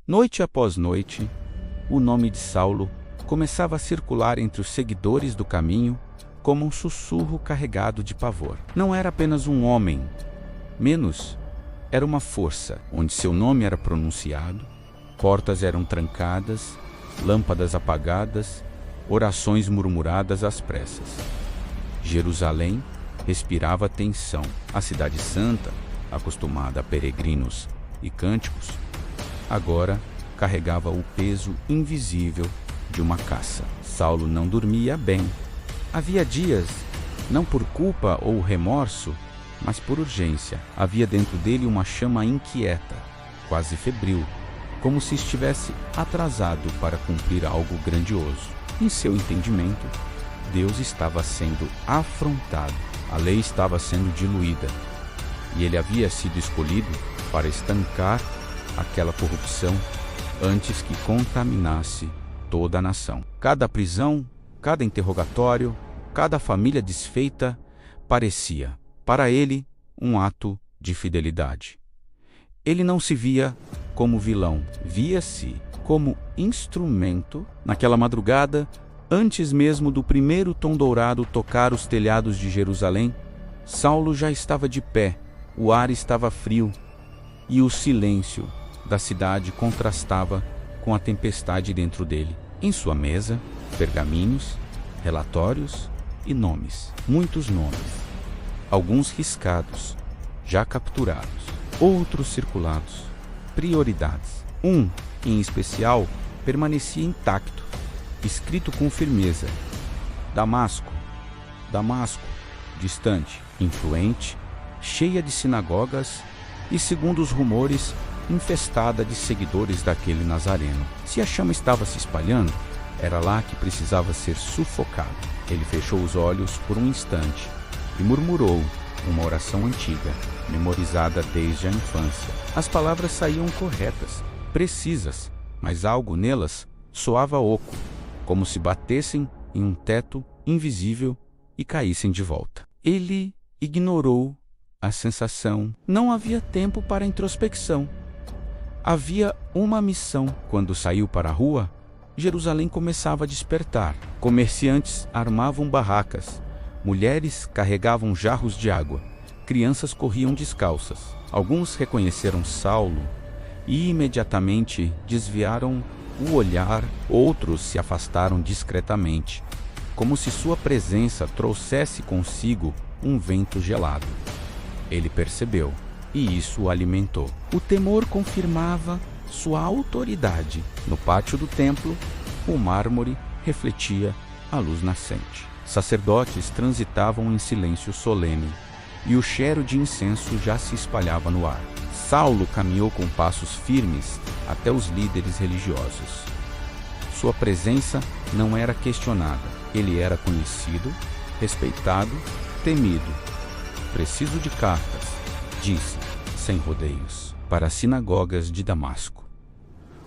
Noite após noite, o nome de Saulo começava a circular entre os seguidores do caminho como um sussurro carregado de pavor. Não era apenas um homem, menos era uma força, onde seu nome era pronunciado, portas eram trancadas, lâmpadas apagadas, orações murmuradas às pressas. Jerusalém respirava tensão. A cidade santa, acostumada a peregrinos e cânticos, agora carregava o peso invisível de uma caça. Saulo não dormia bem. Havia dias, não por culpa ou remorso, mas por urgência. Havia dentro dele uma chama inquieta, quase febril, como se estivesse atrasado para cumprir algo grandioso. Em seu entendimento, Deus estava sendo afrontado, a lei estava sendo diluída, e ele havia sido escolhido para estancar aquela corrupção antes que contaminasse toda a nação. Cada prisão, cada interrogatório, cada família desfeita parecia, para ele, um ato de fidelidade. Ele não se via como vilão, via-se como instrumento. Naquela madrugada, antes mesmo do primeiro tom dourado tocar os telhados de Jerusalém, Saulo já estava de pé, o ar estava frio e o silêncio da cidade contrastava com a tempestade dentro dele. Em sua mesa, pergaminhos, relatórios e nomes, muitos nomes, alguns riscados, já capturados, outros circulados, prioridades. Um, em especial, permanecia intacto, escrito com firmeza: Damasco, Damasco, distante, influente, cheia de sinagogas e, segundo os rumores, infestada de seguidores daquele nazareno. Se a chama estava se espalhando, era lá que precisava ser sufocado. Ele fechou os olhos por um instante e murmurou uma oração antiga, memorizada desde a infância. As palavras saíam corretas, precisas, mas algo nelas soava oco, como se batessem em um teto invisível e caíssem de volta. Ele ignorou a sensação. Não havia tempo para introspecção. Havia uma missão. Quando saiu para a rua, Jerusalém começava a despertar. Comerciantes armavam barracas, mulheres carregavam jarros de água, crianças corriam descalças. Alguns reconheceram Saulo e imediatamente desviaram o olhar, outros se afastaram discretamente, como se sua presença trouxesse consigo um vento gelado. Ele percebeu, e isso o alimentou. O temor confirmava sua autoridade. No pátio do templo, o mármore refletia a luz nascente. Sacerdotes transitavam em silêncio solene, e o cheiro de incenso já se espalhava no ar. Saulo caminhou com passos firmes até os líderes religiosos. Sua presença não era questionada. Ele era conhecido, respeitado, temido. Preciso de cartas, disse, sem rodeios, para as sinagogas de Damasco.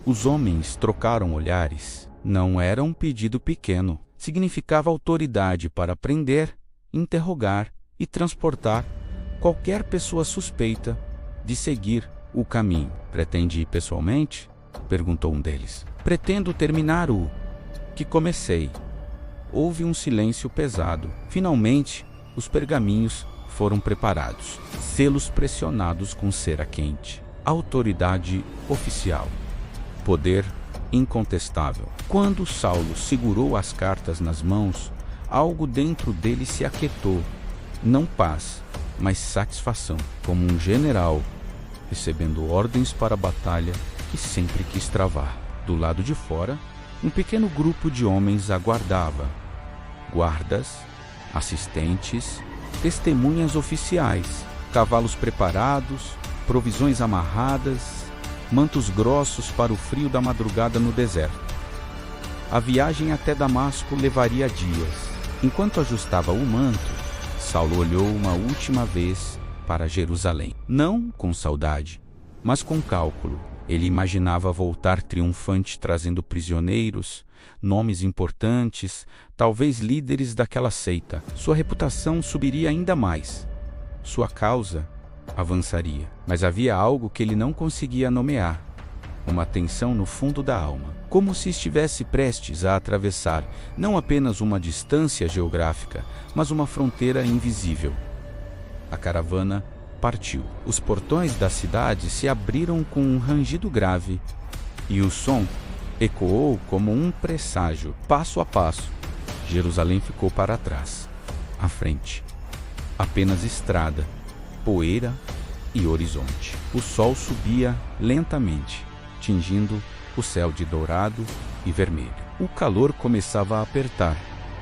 Os homens trocaram olhares. Não era um pedido pequeno. Significava autoridade para prender, interrogar e transportar qualquer pessoa suspeita de seguir o caminho. Pretende ir pessoalmente? Perguntou um deles. Pretendo terminar o que comecei. Houve um silêncio pesado. Finalmente, os pergaminhos foram preparados. Selos pressionados com cera quente. Autoridade oficial. Poder incontestável. Quando Saulo segurou as cartas nas mãos, algo dentro dele se aquietou. Não paz, mas satisfação. Como um general recebendo ordens para a batalha que sempre quis travar. Do lado de fora, um pequeno grupo de homens aguardava. Guardas, assistentes, testemunhas oficiais, cavalos preparados, provisões amarradas, mantos grossos para o frio da madrugada no deserto. A viagem até Damasco levaria dias. Enquanto ajustava o manto, Saulo olhou uma última vez para Jerusalém. Não com saudade, mas com cálculo. Ele imaginava voltar triunfante trazendo prisioneiros, nomes importantes, talvez líderes daquela seita. Sua reputação subiria ainda mais. Sua causa avançaria. Mas havia algo que ele não conseguia nomear. uma tensão no fundo da alma, como se estivesse prestes a atravessar não apenas uma distância geográfica, mas uma fronteira invisível. A caravana partiu. Os portões da cidade se abriram com um rangido grave, e o som ecoou como um presságio. Passo a passo, Jerusalém ficou para trás. À frente, apenas estrada, poeira e horizonte. O sol subia lentamente, tingindo o céu de dourado e vermelho. O calor começava a apertar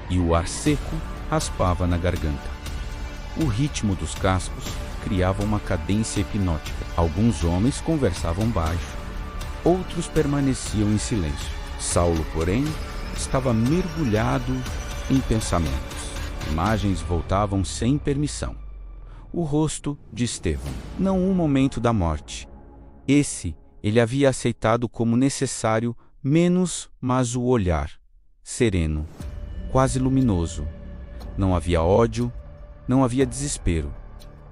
e o ar seco raspava na garganta. O ritmo dos cascos criava uma cadência hipnótica. Alguns homens conversavam baixo, outros permaneciam em silêncio. Saulo, porém, estava mergulhado em pensamentos. Imagens voltavam sem permissão. O rosto de Estevão, não um momento da morte. Esse ele havia aceitado como necessário, mas o olhar, sereno, quase luminoso. Não havia ódio, não havia desespero,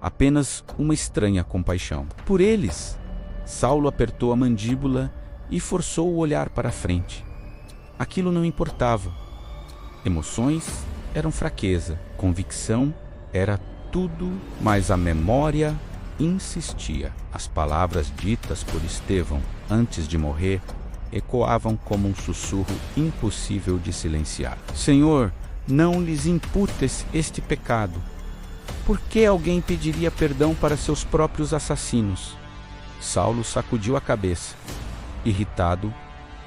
apenas uma estranha compaixão. Por eles, Saulo apertou a mandíbula e forçou o olhar para a frente. Aquilo não importava. Emoções eram fraqueza, convicção era tudo, mas a memória insistia. As palavras ditas por Estevão antes de morrer ecoavam como um sussurro impossível de silenciar. Senhor, não lhes imputes este pecado. Por que alguém pediria perdão para seus próprios assassinos? Saulo sacudiu a cabeça, irritado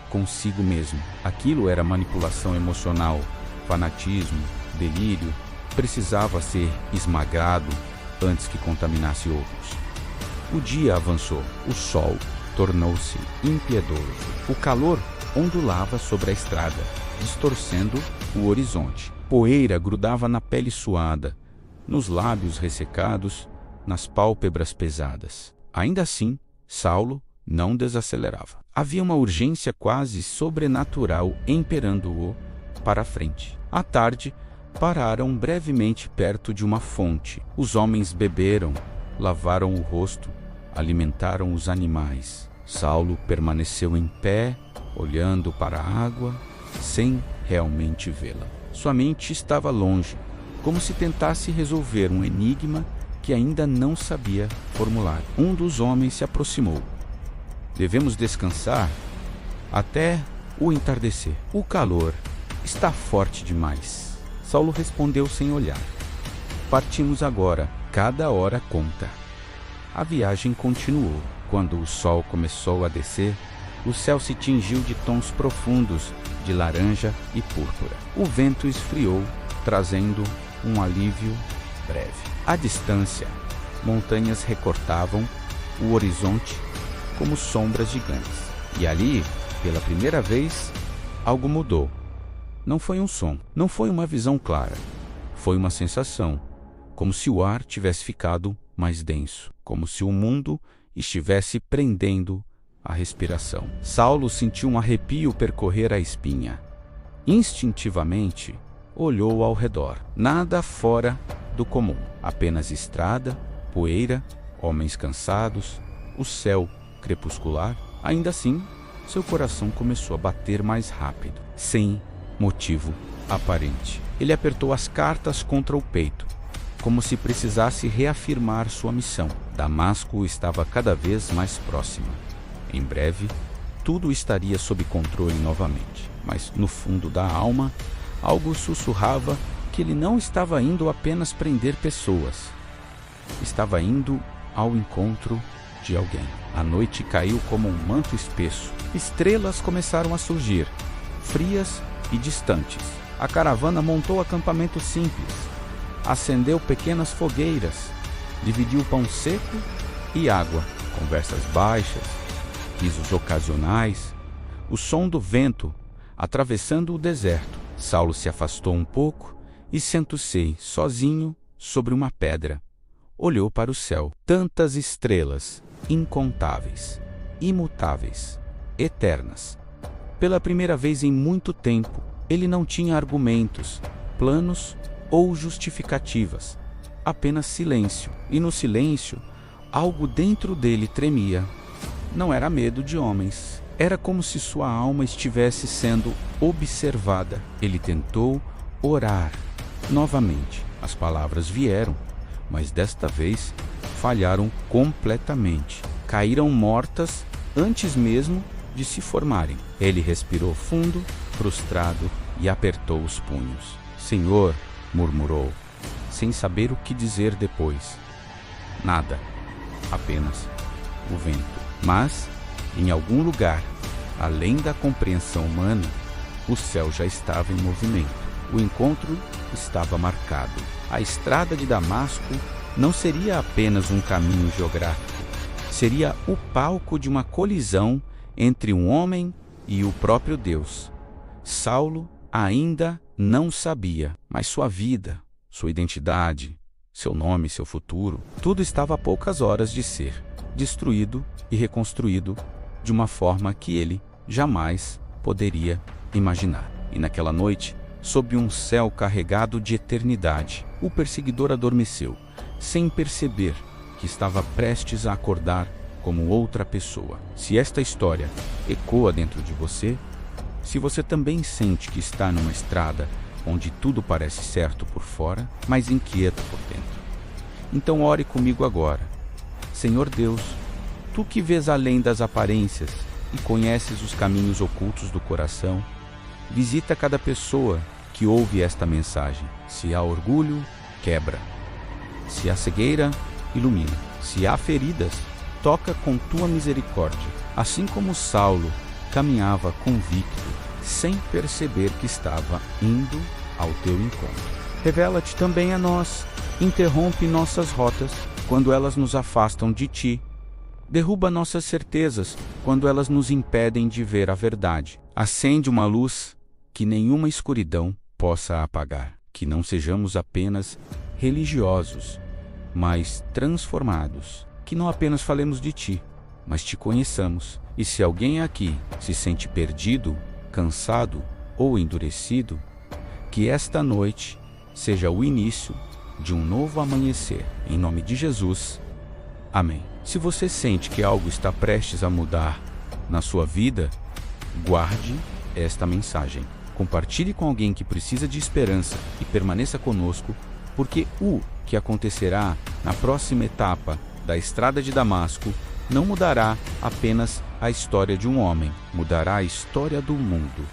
consigo mesmo. Aquilo era manipulação emocional, fanatismo, delírio. Precisava ser esmagado antes que contaminasse outros. O dia avançou. O sol tornou-se impiedoso. O calor ondulava sobre a estrada, distorcendo o horizonte. Poeira grudava na pele suada, nos lábios ressecados, nas pálpebras pesadas. Ainda assim, Saulo não desacelerava. Havia uma urgência quase sobrenatural imperando-o para a frente. À tarde, pararam brevemente perto de uma fonte. Os homens beberam, lavaram o rosto, alimentaram os animais. Saulo permaneceu em pé, olhando para a água, sem realmente vê-la. Sua mente estava longe, como se tentasse resolver um enigma que ainda não sabia formular. Um dos homens se aproximou. Devemos descansar até o entardecer. O calor está forte demais. Saulo respondeu sem olhar. Partimos agora, cada hora conta. A viagem continuou. Quando o sol começou a descer, o céu se tingiu de tons profundos de laranja e púrpura. O vento esfriou, trazendo um alívio breve. À distância, montanhas recortavam o horizonte como sombras gigantes. E ali, pela primeira vez, algo mudou. Não foi um som, não foi uma visão clara. Foi uma sensação, como se o ar tivesse ficado mais denso, como se o mundo estivesse prendendo a respiração. Saulo sentiu um arrepio percorrer a espinha. Instintivamente, olhou ao redor. Nada fora do comum. Apenas estrada, poeira, homens cansados, o céu crepuscular. Ainda assim, seu coração começou a bater mais rápido, sem motivo aparente. Ele apertou as cartas contra o peito, como se precisasse reafirmar sua missão. Damasco estava cada vez mais próxima. Em breve, tudo estaria sob controle novamente. Mas no fundo da alma, algo sussurrava que ele não estava indo apenas prender pessoas. Estava indo ao encontro de alguém. A noite caiu como um manto espesso. Estrelas começaram a surgir, frias e distantes. A caravana montou acampamento simples, acendeu pequenas fogueiras, dividiu pão seco e água, conversas baixas, risos ocasionais, o som do vento atravessando o deserto. Saulo se afastou um pouco e sentou-se sozinho sobre uma pedra. Olhou para o céu. Tantas estrelas, incontáveis, imutáveis, eternas. Pela primeira vez em muito tempo, ele não tinha argumentos, planos ou justificativas, apenas silêncio. E no silêncio, algo dentro dele tremia. não era medo de homens. Era como se sua alma estivesse sendo observada. Ele tentou orar novamente. As palavras vieram, mas desta vez falharam completamente. Caíram mortas antes mesmo de se formarem. Ele respirou fundo, frustrado, e apertou os punhos. Senhor, murmurou, sem saber o que dizer depois. Nada, apenas o vento. Mas, em algum lugar, além da compreensão humana, o céu já estava em movimento. O encontro estava marcado. A estrada de Damasco não seria apenas um caminho geográfico. Seria o palco de uma colisão entre um homem e o próprio Deus. Saulo ainda não sabia, mas sua vida, sua identidade, seu nome, seu futuro, tudo estava a poucas horas de ser destruído e reconstruído de uma forma que ele jamais poderia imaginar. E naquela noite, sob um céu carregado de eternidade, o perseguidor adormeceu, sem perceber que estava prestes a acordar como outra pessoa. Se esta história ecoa dentro de você, se você também sente que está numa estrada onde tudo parece certo por fora, mas inquieto por dentro, então ore comigo agora. Senhor Deus, Tu que vês além das aparências e conheces os caminhos ocultos do coração, visita cada pessoa que ouve esta mensagem. Se há orgulho, quebra. Se há cegueira, ilumina. Se há feridas, toca com Tua misericórdia. Assim como Saulo caminhava convicto, sem perceber que estava indo ao Teu encontro. Revela-te também a nós, interrompe nossas rotas quando elas nos afastam de Ti. Derruba nossas certezas quando elas nos impedem de ver a verdade. Acende uma luz que nenhuma escuridão possa apagar. Que não sejamos apenas religiosos, mas transformados. Que não apenas falemos de Ti, mas Te conheçamos. E se alguém aqui se sente perdido, cansado ou endurecido, que esta noite seja o início de um novo amanhecer. Em nome de Jesus. Amém. Se você sente que algo está prestes a mudar na sua vida, guarde esta mensagem. Compartilhe com alguém que precisa de esperança e permaneça conosco, porque o que acontecerá na próxima etapa da estrada de Damasco não mudará apenas a história de um homem, mudará a história do mundo.